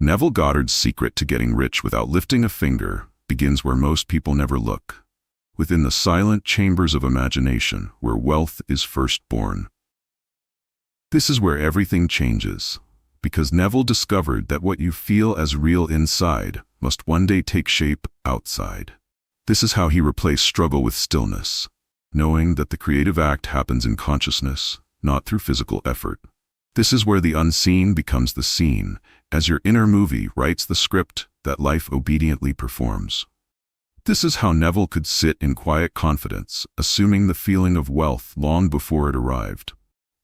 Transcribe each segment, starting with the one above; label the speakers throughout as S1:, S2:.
S1: Neville Goddard's secret to getting rich without lifting a finger begins where most people never look, within the silent chambers of imagination where wealth is first born. This is where everything changes, because Neville discovered that what you feel as real inside must one day take shape outside. This is how he replaced struggle with stillness, knowing that the creative act happens in consciousness, not through physical effort. This is where the unseen becomes the seen, as your inner movie writes the script that life obediently performs. This is how Neville could sit in quiet confidence, assuming the feeling of wealth long before it arrived.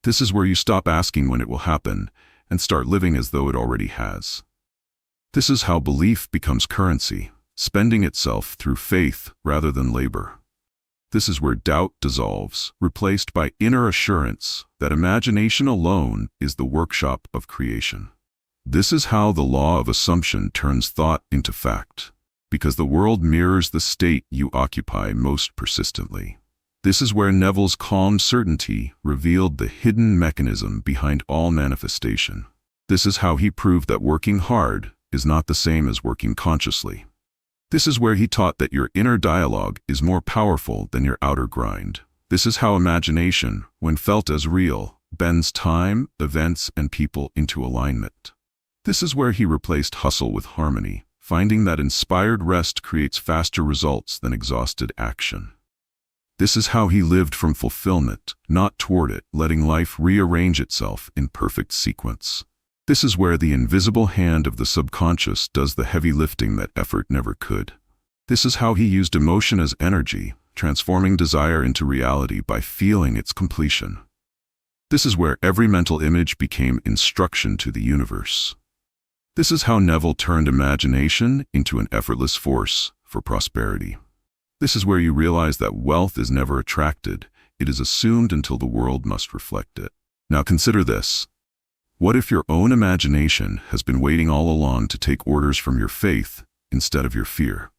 S1: This is where you stop asking when it will happen and start living as though it already has. This is how belief becomes currency, spending itself through faith rather than labor. This is where doubt dissolves, replaced by inner assurance that imagination alone is the workshop of creation. This is how the law of assumption turns thought into fact, because the world mirrors the state you occupy most persistently. This is where Neville's calm certainty revealed the hidden mechanism behind all manifestation. This is how he proved that working hard is not the same as working consciously. This is where he taught that your inner dialogue is more powerful than your outer grind. This is how imagination, when felt as real, bends time, events, and people into alignment. This is where he replaced hustle with harmony, finding that inspired rest creates faster results than exhausted action. This is how he lived from fulfillment, not toward it, letting life rearrange itself in perfect sequence. This is where the invisible hand of the subconscious does the heavy lifting that effort never could. This is how he used emotion as energy, transforming desire into reality by feeling its completion. This is where every mental image became instruction to the universe. This is how Neville turned imagination into an effortless force for prosperity. This is where you realize that wealth is never attracted, it is assumed until the world must reflect it. Now consider this. What if your own imagination has been waiting all along to take orders from your faith instead of your fear?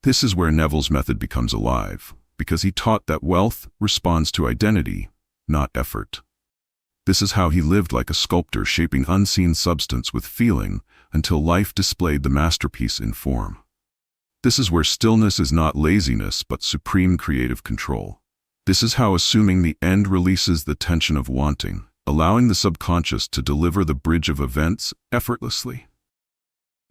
S1: This is where Neville's method becomes alive, because he taught that wealth responds to identity, not effort. This is how he lived like a sculptor, shaping unseen substance with feeling until life displayed the masterpiece in form. This is where stillness is not laziness but supreme creative control. This is how assuming the end releases the tension of wanting, allowing the subconscious to deliver the bridge of events effortlessly.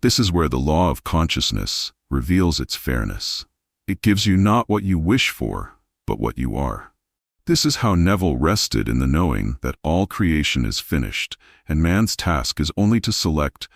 S1: This is where the law of consciousness reveals its fairness. It gives you not what you wish for, but what you are. This is how Neville rested in the knowing that all creation is finished, and man's task is only to select